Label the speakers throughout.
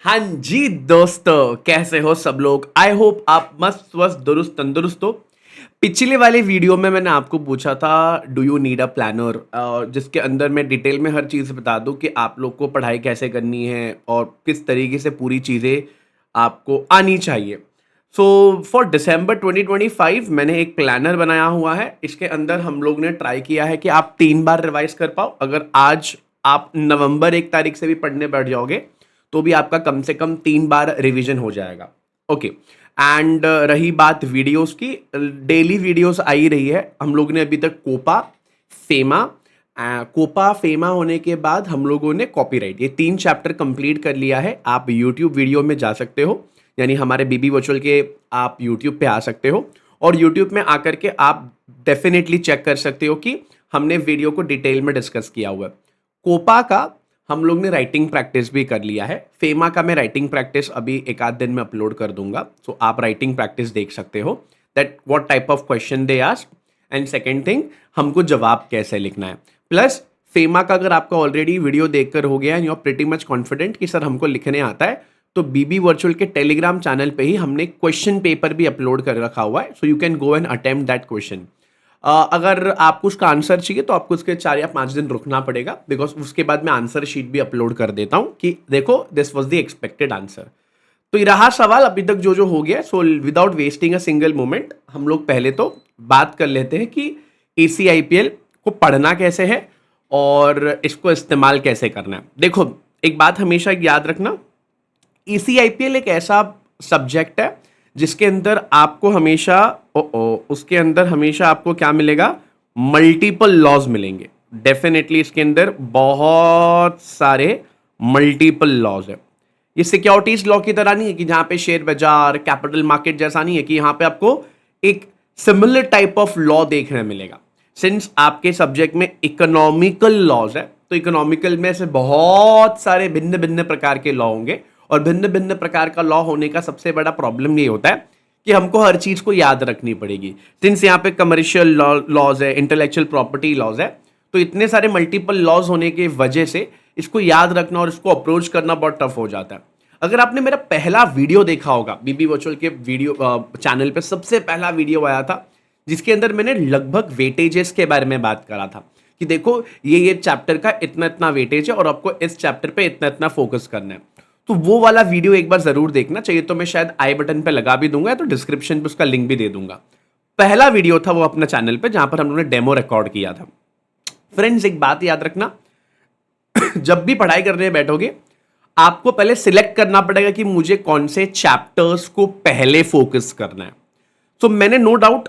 Speaker 1: हाँ जी दोस्तों, कैसे हो सब लोग। आई होप आप मस्त स्वस्थ दुरुस्त तंदुरुस्त हो। पिछले वाले वीडियो में मैंने आपको पूछा था do you need a planner, जिसके अंदर मैं डिटेल में हर चीज़ बता दूं कि आप लोग को पढ़ाई कैसे करनी है और किस तरीके से पूरी चीज़ें आपको आनी चाहिए। सो फॉर दिसंबर 2025 मैंने एक प्लानर बनाया हुआ है। इसके अंदर हम लोग ने ट्राई किया है कि आप 3 बार रिवाइज कर पाओ। अगर आज आप नवंबर 1 तारीख से भी पढ़ने बैठ जाओगे तो भी आपका कम से कम 3 बार रिवीजन हो जाएगा। ओके। एंड रही बात वीडियोस की, डेली वीडियोस आ ही रही है। हम लोग ने अभी तक कोपा, फेमा, कोपा फेमा होने के बाद हम लोगों ने कॉपीराइट, ये 3 चैप्टर कंप्लीट कर लिया है। आप यूट्यूब वीडियो में जा सकते हो, यानी हमारे बीबी वर्चुअल के आप यूट्यूब पे आ सकते हो और यूट्यूब में आकर के आप डेफिनेटली चेक कर सकते हो कि हमने वीडियो को डिटेल में डिस्कस किया हुआ है। कोपा का हम लोग ने राइटिंग प्रैक्टिस भी कर लिया है। फेमा का मैं राइटिंग प्रैक्टिस अभी एक आध दिन में अपलोड कर दूंगा, सो आप राइटिंग प्रैक्टिस देख सकते हो that what type of question they ask. And second thing, हमको जवाब कैसे लिखना है। प्लस फेमा का अगर आपका ऑलरेडी वीडियो देखकर हो गया and you are pretty much confident कि सर हमको लिखने आता है, तो बीबी वर्चुअल के टेलीग्राम चैनल पे ही हमने क्वेश्चन पेपर भी अपलोड कर रखा हुआ है, so you can go and attempt that question. अगर आपको उसका आंसर चाहिए तो आपको उसके 4 या 5 दिन रुकना पड़ेगा, बिकॉज उसके बाद मैं आंसर शीट भी अपलोड कर देता हूं कि देखो this was the expected answer. तो ये रहा सवाल अभी तक जो जो हो गया। So without wasting a single moment हम लोग पहले तो बात कर लेते हैं कि ACIPL को पढ़ना कैसे है और इसको इस्तेमाल कैसे करना है। देखो, एक बात हमेशा याद रखना, ECIPL एक ऐसा सब्जेक्ट है जिसके अंदर आपको हमेशा उसके अंदर हमेशा आपको क्या मिलेगा, मल्टीपल लॉज मिलेंगे। डेफिनेटली इसके अंदर बहुत सारे मल्टीपल लॉज है। ये सिक्योरिटीज लॉ की तरह नहीं है कि जहां पे शेयर बाजार, कैपिटल मार्केट जैसा नहीं है कि यहां पे आपको एक सिमिलर टाइप ऑफ लॉ देखने मिलेगा। सिंस आपके सब्जेक्ट में इकोनॉमिकल लॉज है, तो इकोनॉमिकल में से बहुत सारे भिन्न भिन्न प्रकार के लॉ होंगे और भिन्न भिन्न प्रकार का लॉ होने का सबसे बड़ा प्रॉब्लम ये होता है कि हमको हर चीज को याद रखनी पड़ेगी। सिंस यहाँ पे कमर्शियल लॉज है, इंटेलेक्चुअल प्रॉपर्टी लॉज है, तो इतने सारे मल्टीपल लॉज होने की वजह से इसको याद रखना और इसको अप्रोच करना बहुत टफ हो जाता है। अगर आपने मेरा पहला वीडियो देखा होगा, बीबी वर्चुअल के वीडियो चैनल पे सबसे पहला वीडियो आया था जिसके अंदर मैंने लगभग वेटेजेस के बारे में बात करा था कि देखो ये चैप्टर का इतना इतना वेटेज है और आपको इस चैप्टर पे इतना इतना फोकस करना है। तो वो वाला वीडियो एक बार जरूर देखना चाहिए, तो मैं शायद आई बटन पे लगा भी दूंगा, तो डिस्क्रिप्शन पे उसका लिंक भी दे दूंगा। पहला वीडियो था वो अपने चैनल पे जहां पर हम लोगों ने डेमो रिकॉर्ड किया था। फ्रेंड्स, एक बात याद रखना, जब भी पढ़ाई करने बैठोगे आपको पहले सिलेक्ट करना पड़ेगा कि मुझे कौन से चैप्टर्स को पहले फोकस करना है। तो मैंने नो डाउट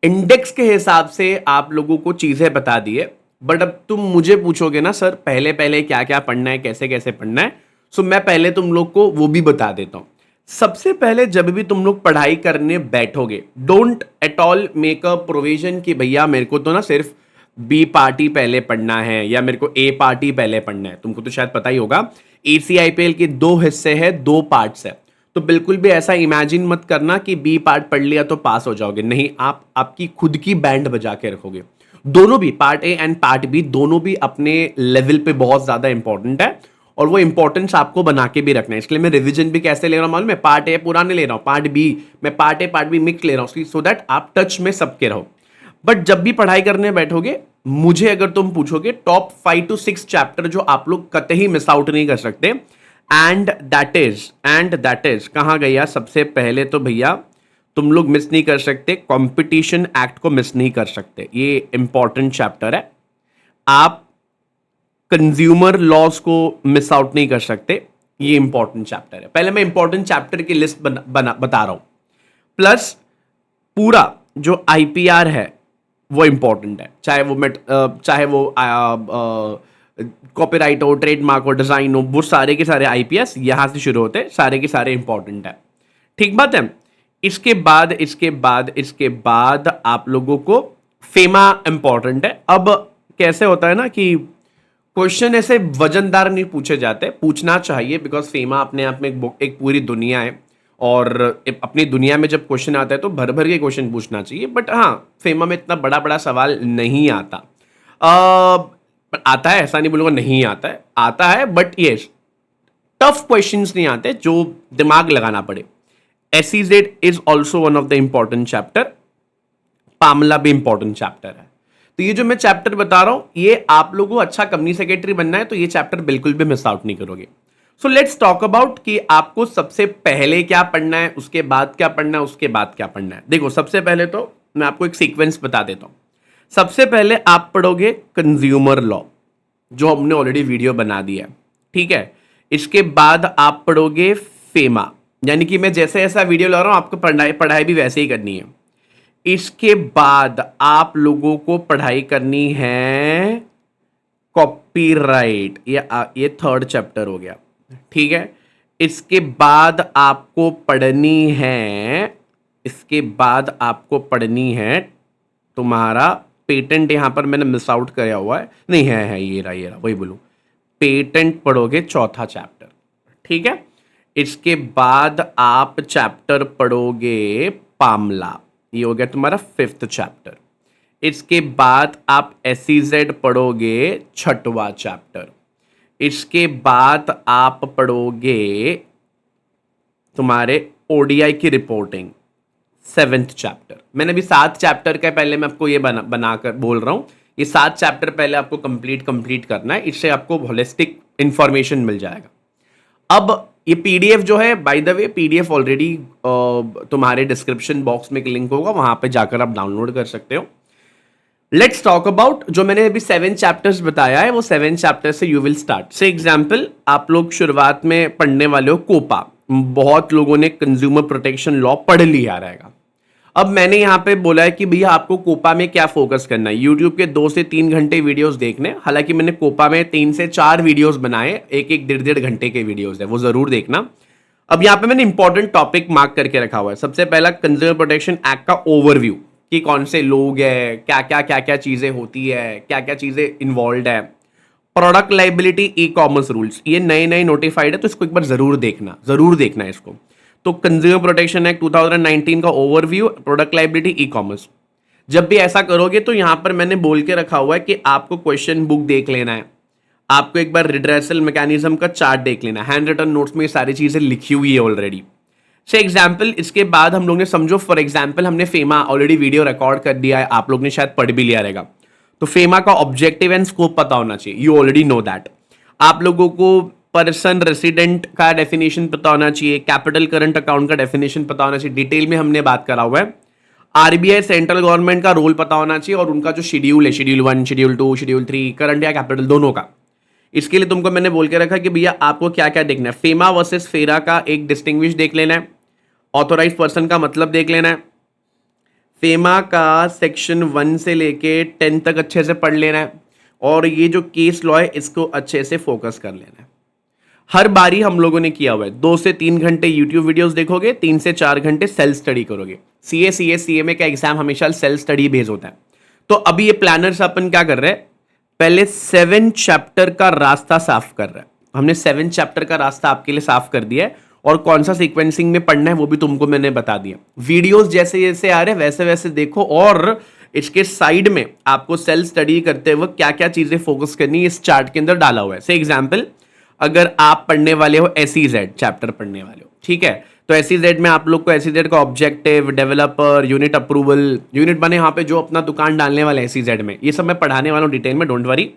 Speaker 1: इंडेक्स के हिसाब से आप लोगों को चीजें बता दी है, बट अब तुम मुझे पूछोगे ना सर पहले पहले क्या क्या पढ़ना है, कैसे कैसे पढ़ना है, सो मैं पहले तुम लोग को वो भी बता देता हूं। सबसे पहले जब भी तुम लोग पढ़ाई करने बैठोगे, don't at all make a provision कि भैया मेरे को तो ना सिर्फ बी पार्टी पहले पढ़ना है या मेरे को ए पार्टी पहले पढ़ना है। तुमको तो शायद पता ही होगा ACIPL के 2 हिस्से हैं, 2 पार्ट्स है। तो बिल्कुल भी ऐसा इमेजिन मत करना कि बी पार्ट पढ़ लिया तो पास हो जाओगे, नहीं, आप आपकी खुद की बैंड बजा के रखोगे। दोनों भी part A and part B दोनों भी अपने लेवल पे बहुत ज्यादा इंपॉर्टेंट है और वो इंपॉर्टेंस आपको बना के भी रखना है। इसलिए मैं रिवीजन भी कैसे ले रहा हूं मालूम है, पार्ट ए पूरा नहीं ले रहा हूं, पार्ट बी मैं part A part B mix ले रहा हूं, सो दैट आप टच में सबके रहो। बट जब भी पढ़ाई करने बैठोगे, मुझे अगर तुम पूछोगे टॉप 5 to 6 चैप्टर जो आप लोग कतई मिस आउट नहीं कर सकते, एंड दैट इज कहां गया सबसे पहले तो भैया तुम लोग मिस नहीं कर सकते, कंपटीशन एक्ट को मिस नहीं कर सकते, ये इंपॉर्टेंट चैप्टर है। आप कंज्यूमर लॉज को मिस आउट नहीं कर सकते, ये इंपॉर्टेंट चैप्टर है। पहले मैं इंपॉर्टेंट चैप्टर की लिस्ट बता रहा हूं। प्लस पूरा जो IPR है वो इंपॉर्टेंट है, चाहे वो कॉपीराइट हो, ट्रेडमार्क हो, डिजाइन हो, वो सारे के सारे IPS यहां से शुरू होते हैं, सारे के सारे इंपॉर्टेंट है। ठीक बात है। इसके बाद आप लोगों को फेमा इंपॉर्टेंट है। अब कैसे होता है ना कि क्वेश्चन ऐसे वजनदार नहीं पूछे जाते, पूछना चाहिए बिकॉज फेमा अपने आप में एक पूरी दुनिया है और अपनी दुनिया में जब क्वेश्चन आता है तो भर भर के क्वेश्चन पूछना चाहिए। बट हाँ, फेमा में इतना बड़ा बड़ा सवाल नहीं आता। पर आता है, ऐसा नहीं बोलूंगा नहीं आता है, आता है, बट यस टफ क्वेश्चंस नहीं आते जो दिमाग लगाना पड़े। SEZ is also one of the important chapter, PMLA भी इंपॉर्टेंट चैप्टर है। तो ये जो मैं चैप्टर बता रहा हूं, ये आप लोगों को अच्छा कंपनी सेक्रेटरी बनना है तो ये चैप्टर बिल्कुल भी मिस आउट नहीं करोगे। सो लेट्स टॉक अबाउट कि आपको सबसे पहले क्या पढ़ना है, उसके बाद क्या पढ़ना है, उसके बाद क्या पढ़ना है। देखो, सबसे पहले तो मैं आपको एक सीक्वेंस बता देता हूं। सबसे पहले आप पढ़ोगे कंज्यूमर लॉ, जो हमने ऑलरेडी वीडियो बना दिया है, ठीक है। इसके बाद आप पढ़ोगे फेमा, यानी कि मैं जैसे ऐसा वीडियो ला रहा हूं आपको पढ़ाई भी वैसे ही करनी है। इसके बाद आप लोगों को पढ़ाई करनी है कॉपीराइट, ये थर्ड चैप्टर हो गया, ठीक है। इसके बाद आपको पढ़नी है तुम्हारा पेटेंट। यहां पर मैंने मिस आउट किया हुआ है, नहीं है ये रहा वही बोलूं, पेटेंट पढ़ोगे चौथा चैप्टर, ठीक है। इसके बाद आप चैप्टर पढ़ोगे पामला, ये हो गया तुम्हारा फिफ्थ चैप्टर। इसके बाद आप एसईजेड पढ़ोगे छठवां चैप्टर। इसके बाद आप पढ़ोगे तुम्हारे ओडीआई की रिपोर्टिंग, सेवेंथ चैप्टर। मैंने भी 7 चैप्टर का पहले मैं आपको ये बनाकर बोल रहा हूं, ये 7 चैप्टर पहले आपको कंप्लीट करना है, इससे आपको होलिस्टिक इंफॉर्मेशन मिल जाएगा। अब ये पीडीएफ जो है, by the way PDF already तुम्हारे डिस्क्रिप्शन बॉक्स में एक लिंक होगा, वहां पे जाकर आप डाउनलोड कर सकते हो। लेट्स टॉक अबाउट जो मैंने अभी 7 चैप्टर्स बताया है, वो 7 चैप्टर से यू विल स्टार्ट। से एग्जाम्पल, आप लोग शुरुआत में पढ़ने वाले हो कोपा, बहुत लोगों ने कंज्यूमर प्रोटेक्शन लॉ पढ़ लिया रहेगा। अब मैंने यहां पे बोला है कि भैया आपको कोपा में क्या फोकस करना है, यूट्यूब के 2 से 3 घंटे वीडियोस देखने। हालांकि मैंने कोपा में 3 से 4 वीडियोस बनाए, एक 1.5 घंटे के वीडियोस है, वो जरूर देखना। अब यहां पे मैंने इंपॉर्टेंट टॉपिक मार्क करके रखा हुआ है। सबसे पहला कंज्यूमर प्रोटेक्शन एक्ट का ओवरव्यू, कि कौन से लोग है, क्या क्या चीजें होती है, क्या क्या चीजें इन्वॉल्व है। Product liability e commerce rules, ये नए नोटिफाइड है, तो इसको एक बार जरूर देखना है इसको। तो कंज्यूमर प्रोटेक्शन एक्ट 2019 का overview, product liability, e commerce. जब भी ऐसा करोगे तो यहां पर मैंने बोल के रखा हुआ है कि आपको क्वेश्चन बुक देख लेना है, आपको एक बार रिड्रेसल मैकेनिज्म का चार्ट देख लेना है। हैंड रिटन नोट्स में ये सारी चीजें लिखी हुई है ऑलरेडी। से एग्जाम्पल, इसके बाद हम लोग ने समझो फॉर एग्जाम्पल हमने फेमा ऑलरेडी वीडियो रिकॉर्ड कर दिया है, आप लोग ने शायद पढ़ भी लिया रहेगा। तो फेमा का ऑब्जेक्टिव एंड स्कोप पता होना चाहिए, यू ऑलरेडी नो दैट। आप लोगों को पर्सन रेसिडेंट का डेफिनेशन पता होना चाहिए, कैपिटल करंट अकाउंट का डेफिनेशन पता होना चाहिए, डिटेल में हमने बात करा हुआ है। आरबीआई सेंट्रल गवर्नमेंट का रोल पता होना चाहिए और उनका जो शेड्यूल है, शेड्यूल 1, शेड्यूल 2, शेड्यूल 3, करंट या कैपिटल दोनों का। इसके लिए तुमको मैंने बोल के रखा कि भैया आपको क्या क्या देखना है। फेमा वर्सेस फेरा का एक डिस्टिंग्विश देख लेना है, ऑथोराइज पर्सन का मतलब देख लेना है, फेमा का सेक्शन 1 से लेके 10 तक अच्छे से पढ़ लेना है, और ये जो केस लॉ है इसको अच्छे से फोकस कर लेना है। हर बारी हम लोगों ने किया हुआ है, 2 से 3 घंटे यूट्यूब वीडियोस देखोगे, 3 से 4 घंटे सेल्फ स्टडी करोगे। सीएमए का एग्जाम हमेशा सेल्फ स्टडी बेस्ड होता है। तो अभी ये प्लानर्स अपन क्या कर रहे हैं, पहले 7 चैप्टर का रास्ता साफ कर रहा है। हमने 7 चैप्टर का रास्ता आपके लिए साफ कर दिया है, और कौन सा सीक्वेंसिंग में पढ़ना है वो भी तुमको मैंने बता दिया। वीडियोस जैसे जैसे आ रहे हैं वैसे वैसे देखो, और इसके साइड में आपको सेल्फ स्टडी करते हुए क्या क्या चीजें फोकस करनी है इस चार्ट के अंदर डाला हुआ है। से एग्जाम्पल, अगर आप पढ़ने वाले हो एसईजेड चैप्टर पढ़ने वाले हो, ठीक है, तो एसईजेड में आप लोग को एसईजेड का objective, developer, unit approval, unit बने यहाँ पे जो अपना दुकान डालने वाले एसईजेड में, ये सब मैं पढ़ाने वाला हूँ डिटेल में, डोंट वरी।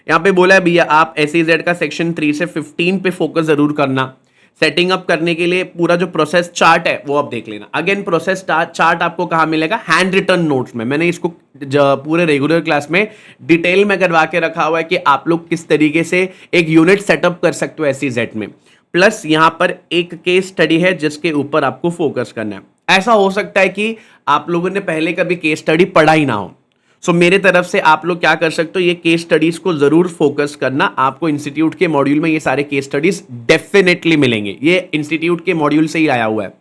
Speaker 1: यहाँ पे बोला है भैया आप एसईजेड का सेक्शन 3 से 15 पे फोकस जरूर करना। सेटिंग अप करने के लिए पूरा जो प्रोसेस चार्ट है वो आप देख लेना। अगेन प्रोसेस चार्ट आपको कहाँ मिलेगा, हैंड रिटन नोट्स में। मैंने इसको पूरे रेगुलर क्लास में डिटेल में करवा के रखा हुआ है कि आप लोग किस तरीके से एक यूनिट सेटअप कर सकते हो एसईजेड में। प्लस यहां पर एक केस स्टडी है जिसके ऊपर आपको फोकस करना है। ऐसा हो सकता है कि आप लोगों ने पहले कभी केस स्टडी पढ़ा ही ना हो, सो मेरे तरफ से आप लोग क्या कर सकते हो, ये केस स्टडीज को जरूर फोकस करना। आपको इंस्टीट्यूट के मॉड्यूल में ये सारे केस स्टडीज डेफिनेटली मिलेंगे, ये इंस्टीट्यूट के मॉड्यूल से ही आया हुआ है।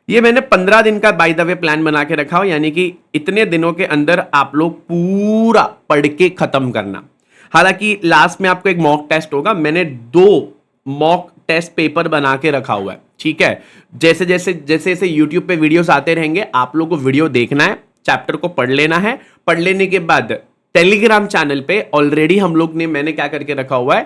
Speaker 1: ये मैंने 15 दिन का बाय द वे प्लान बना के रखा हो, यानी कि इतने दिनों के अंदर आप लोग पूरा पढ़ के खत्म करना। हालांकि लास्ट में आपको एक मॉक टेस्ट होगा, मैंने 2 मॉक टेस्ट पेपर बना के रखा हुआ है, ठीक है। जैसे जैसे यूट्यूब पे वीडियोस आते रहेंगे, आप लोग को वीडियो देखना है, चैप्टर को पढ़ लेना है, पढ़ लेने के बाद टेलीग्राम चैनल पे ऑलरेडी हम लोग ने, मैंने क्या करके रखा हुआ है,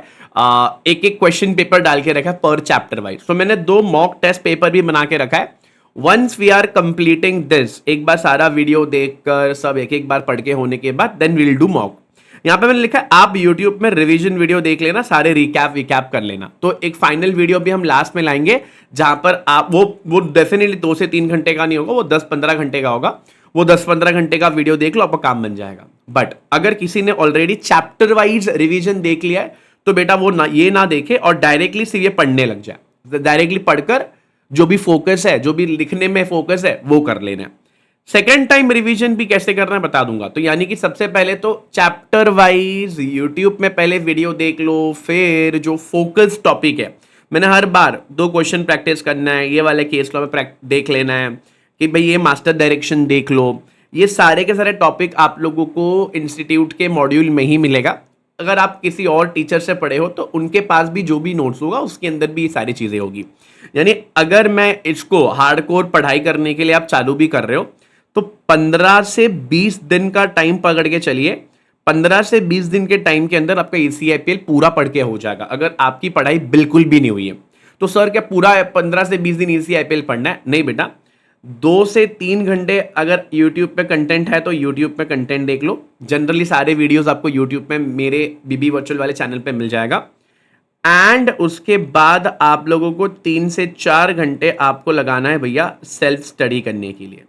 Speaker 1: एक एक क्वेश्चन पेपर डाल के रखा है पर चैप्टर वाइज। सो मैंने 2 मॉक टेस्ट पेपर भी बना के रखा है। Once we are completing this, एक बार सारा वीडियो देखकर सब एक एक बार पढ़ के होने के बाद देन विल डू मॉक। यहां पे मैंने लिखा है आप YouTube में रिवीजन वीडियो देख लेना, सारे रिकैप कर लेना। तो एक फाइनल वीडियो भी हम लास्ट में लाएंगे जहां पर आप वो डेफिनेटली 2 से 3 घंटे का नहीं होगा, वो 10-15 घंटे का होगा। वो 10-15 घंटे का वीडियो देख लो, आपका काम बन जाएगा। बट अगर किसी ने ऑलरेडी चैप्टर वाइज रिवीजन देख लिया है तो बेटा वो ना ये ना देखे और डायरेक्टली सिर्फ ये पढ़ने लग जाए। डायरेक्टली पढ़कर जो भी फोकस है, जो भी लिखने में फोकस है, वो कर लेना है। सेकेंड टाइम रिवीजन भी कैसे करना है बता दूंगा। तो यानी कि सबसे पहले तो चैप्टर वाइज यूट्यूब में पहले वीडियो देख लो, फिर जो फोकस टॉपिक है मैंने हर बार 2 क्वेश्चन प्रैक्टिस करना है, ये वाले केस लॉ में देख लेना है कि भाई ये मास्टर डायरेक्शन देख लो। ये सारे के सारे टॉपिक आप लोगों को इंस्टीट्यूट के मॉड्यूल में ही मिलेगा। अगर आप किसी और टीचर से पढ़े हो तो उनके पास भी जो भी नोट्स होगा उसके अंदर भी ये सारी चीजें होगी। यानी अगर मैं इसको हार्डकोर पढ़ाई करने के लिए आप चालू भी कर रहे हो तो 15 से 20 दिन का टाइम पकड़ के चलिए। 15 से 20 दिन के टाइम के अंदर आपका ECIPL पूरा पढ़ के हो जाएगा। अगर आपकी पढ़ाई बिल्कुल भी नहीं हुई है तो सर क्या पूरा 15 से 20 दिन ECIPL पढ़ना है? नहीं बेटा, 2 से 3 घंटे अगर YouTube पे कंटेंट है तो YouTube पे कंटेंट देख लो। जनरली सारे वीडियोस आपको YouTube में मेरे बीबी वर्चुअल वाले चैनल पे मिल जाएगा। एंड उसके बाद आप लोगों को 3 से 4 घंटे आपको लगाना है भैया सेल्फ स्टडी करने के लिए।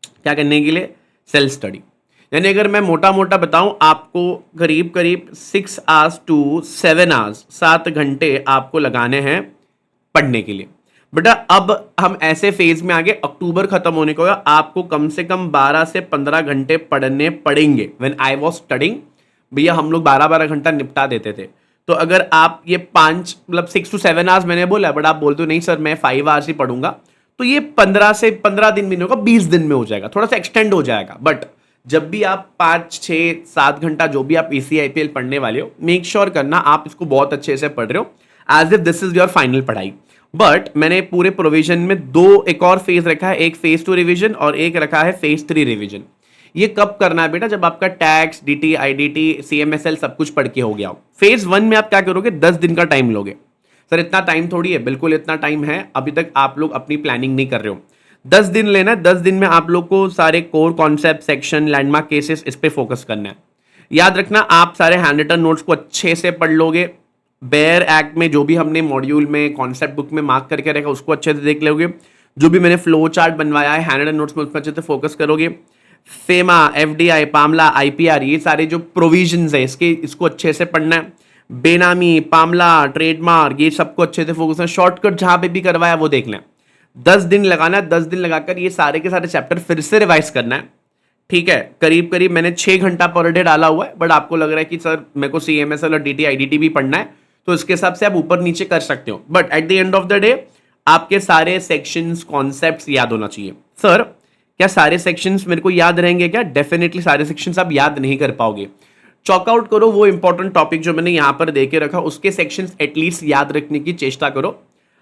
Speaker 1: क्या करने के लिए? Self study. यानी अगर मैं मोटा मोटा बताऊं आपको करीब करीब 6 आवर्स टू 7 आवर्स, 7 घंटे आपको लगाने हैं पढ़ने के लिए। बेटा अब हम ऐसे फेज में आगे, अक्टूबर खत्म होने को है, आपको कम से कम 12 से 15 घंटे पढ़ने पड़ेंगे। व्हेन आई वाज स्टडिंग भैया हम लोग 12-12 घंटा निपटा देते थे। तो अगर आप ये 5 मतलब 6 to 7 आवर्स मैंने बोला, बट आप बोलते हो नहीं सर मैं 5 आवर्स ही पढ़ूंगा, तो ये 15 से 15 दिन भी नहीं होगा, 20 दिन में हो जाएगा, थोड़ा सा एक्सटेंड हो जाएगा। बट जब भी आप 5, 6, 7 घंटा जो भी आप ECIPL पढ़ने वाले हो, मेक श्योर करना आप इसको बहुत अच्छे से पढ़ रहे हो, as if this is your final पढ़ाई। बट मैंने पूरे प्रोविजन में 2 एक और फेज रखा है, एक फेज 2 रिविजन और एक रखा है फेज 3 रिविजन। ये कब करना है बेटा? जब आपका टैक्स, DT, IDT, CMSL सब कुछ पढ़ के हो गया हो। फेज 1 में आप क्या करोगे? 10 दिन का टाइम लोगे। सर इतना टाइम थोड़ी है, बिल्कुल इतना टाइम है। अभी तक आप लोग अपनी प्लानिंग नहीं कर रहे हो। 10 दिन लेना है। 10 दिन में आप लोग को सारे core concept, section, landmark cases, इस पे फोकस करना है। याद रखना आप सारे हैंड रिटन नोट्स को अच्छे से पढ़ लोगे। बेयर एक्ट में जो भी हमने मॉड्यूल में कॉन्सेप्ट बुक में मार्क करके रखा उसको अच्छे से देख लोगे। जो भी मैंने फ्लो चार्ट बनवाया है हैंड रिटन नोट्स में, उस पर अच्छे से फोकस करोगे। फेमा, FDI, पामला, IPR, ये सारे जो प्रोविजंस है इसको अच्छे से पढ़ना है। बेनामी, पामला, ट्रेडमार्क, ये सबको अच्छे से फोकस है। शॉर्टकट जहां पे भी करवाया वो देख लें। 10 दिन लगाना है। 10 दिन लगाकर ये सारे के सारे चैप्टर फिर से रिवाइज करना है। ठीक है, करीब करीब मैंने 6 घंटा पर डे डाला हुआ है, बट आपको लग रहा है कि सर मेरे को CMSL और DT, IDT भी पढ़ना है, तो इसके हिसाब से आप ऊपर नीचे कर सकते हो। But at the end of the day आपके सारे सेक्शंस, कॉन्सेप्ट्स याद होना चाहिए। सर क्या सारे सेक्शंस मेरे को याद रहेंगे क्या? डेफिनेटली सारे सेक्शंस आप याद नहीं कर पाओगे। चॉकआउट करो वो इंपॉर्टेंट टॉपिक जो मैंने यहां पर देके रखा, उसके सेक्शंस एटलीस्ट याद रखने की चेष्टा करो।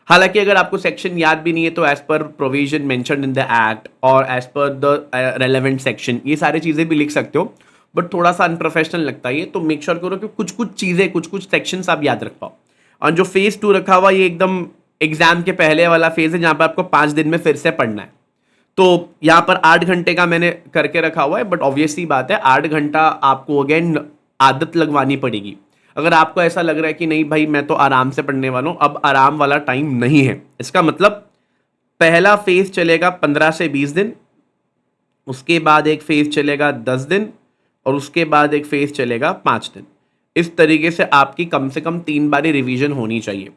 Speaker 1: हालांकि अगर आपको सेक्शन याद भी नहीं है तो as per provision mentioned in the act और as per the relevant section ये सारी चीजें भी लिख सकते हो। बट थोड़ा सा अनप्रोफेशनल लगता है ये, तो मेक श्योर करो कि कुछ कुछ चीजें, कुछ कुछ सेक्शंस आप याद रख पाओ। और जो फेज 2 रखा हुआ ये एकदम एग्जाम के पहले वाला फेज है जहां पर आपको 5 दिन में फिर से पढ़ना है। तो यहाँ पर 8 घंटे का मैंने करके रखा हुआ है, बट ऑब्वियसली बात है 8 घंटा आपको अगेन आदत लगवानी पड़ेगी। अगर आपको ऐसा लग रहा है कि नहीं भाई मैं तो आराम से पढ़ने वाला हूँ, अब आराम वाला टाइम नहीं है। इसका मतलब पहला फेज चलेगा 15 से 20 दिन, उसके बाद एक फेज चलेगा 10 दिन और उसके बाद एक फेज चलेगा 5 दिन। इस तरीके से आपकी कम से कम 3 बारी रिवीजन होनी चाहिए।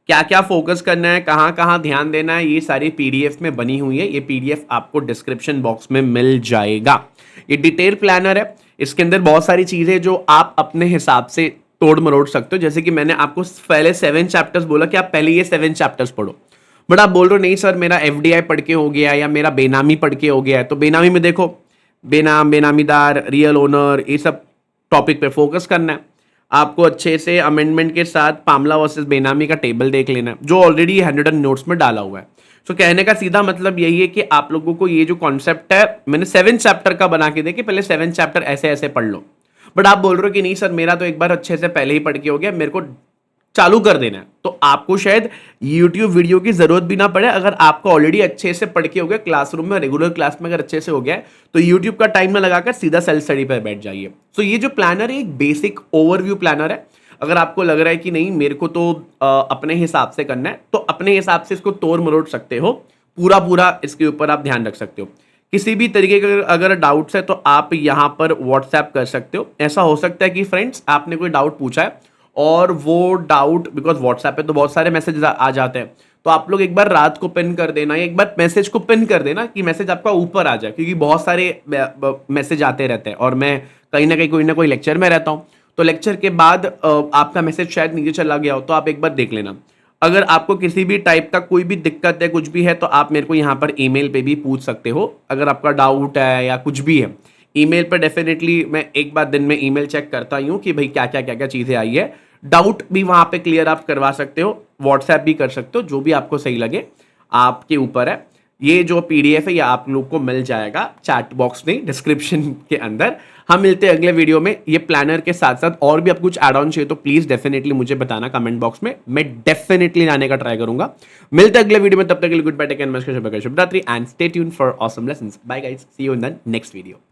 Speaker 1: क्या क्या फोकस करना है, कहाँ कहाँ ध्यान देना है, ये सारी PDF में बनी हुई है। ये PDF आपको डिस्क्रिप्शन बॉक्स में मिल जाएगा। ये डिटेल प्लानर है, इसके अंदर बहुत सारी चीजें जो आप अपने हिसाब से तोड़ मरोड़ सकते हो। जैसे कि मैंने आपको पहले 7 चैप्टर्स बोला कि आप पहले ये 7 चैप्टर्स पढ़ो, बट आप बोल रहे हो नहीं सर मेरा FDI पढ़ के हो गया या मेरा बेनामी पढ़ के हो गया है। तो बेनामी में देखो बेनाम, बेनामीदार, रियल ओनर, ये सब टॉपिक पे फोकस करना है आपको। अच्छे से अमेंडमेंट के साथ पामला वर्सेस बेनामी का टेबल देख लेना है जो ऑलरेडी हैंड रिटन नोट्स में डाला हुआ है। तो कहने का सीधा मतलब यही है कि आप लोगों को ये जो कॉन्सेप्ट है मैंने 7 चैप्टर का बना के देखिए, पहले 7 चैप्टर ऐसे ऐसे पढ़ लो। बट आप बोल रहे हो कि नहीं सर मेरा तो एक बार अच्छे से पहले ही पढ़ के हो गया, मेरे को चालू कर देना है, तो आपको शायद YouTube वीडियो की जरूरत भी ना पड़े। अगर आपको ऑलरेडी अच्छे से पढ़ के हो गया क्लासरूम में, रेगुलर क्लास में अगर अच्छे से हो गया है, तो YouTube का टाइम ना लगाकर सीधा सेल्फ स्टडी पर बैठ जाइए। सो ये जो प्लानर है एक बेसिक ओवरव्यू प्लानर है। अगर आपको लग रहा है कि नहीं मेरे को तो अपने हिसाब से करना है, तो अपने हिसाब से इसको तोड़ मरोड़ सकते हो, पूरा पूरा इसके ऊपर आप ध्यान रख सकते हो। किसी भी तरीके का अगर डाउट्स है तो आप यहाँ पर व्हाट्सएप कर सकते हो। ऐसा हो सकता है कि फ्रेंड्स आपने कोई डाउट पूछा है और वो डाउट, बिकॉज व्हाट्सएप पे तो बहुत सारे मैसेज आ जाते हैं, तो आप लोग एक बार रात को पिन कर देना या एक बार मैसेज को पिन कर देना कि मैसेज आपका ऊपर आ जाए, क्योंकि बहुत सारे मैसेज आते रहते हैं और मैं कहीं ना कहीं कोई ना कोई लेक्चर में रहता हूँ, तो लेक्चर के बाद आपका मैसेज शायद नीचे चला गया हो, तो आप एक बार देख लेना। अगर आपको किसी भी टाइप का कोई भी दिक्कत है, कुछ भी है, तो आप मेरे को यहाँ पर ईमेल पे भी पूछ सकते हो। अगर आपका डाउट है या कुछ भी है, ईमेल पर डेफिनेटली मैं एक बार दिन में ईमेल चेक करता ही हूँ कि भाई क्या क्या क्या क्या चीज़ें आई है। डाउट भी वहाँ पे क्लियर आप करवा सकते हो, व्हाट्सएप भी कर सकते हो, जो भी आपको सही लगे आपके ऊपर है। ये जो PDF है ये आप लोग को मिल जाएगा चैट बॉक्स में, डिस्क्रिप्शन के अंदर। हम मिलते हैं अगले वीडियो में। ये प्लानर के साथ साथ और भी आपको कुछ एड ऑन चाहिए तो प्लीज डेफिनेटली मुझे बताना कमेंट बॉक्स में, मैं डेफिनेटली लाने का ट्राई करूंगा। मिलते हैं अगले वीडियो में, तब तक के लिए गुड बाय, टेक केयर, नमस्कार, शुभ रात्रि and stay tuned for awesome lessons. Bye guys, see you in the next video.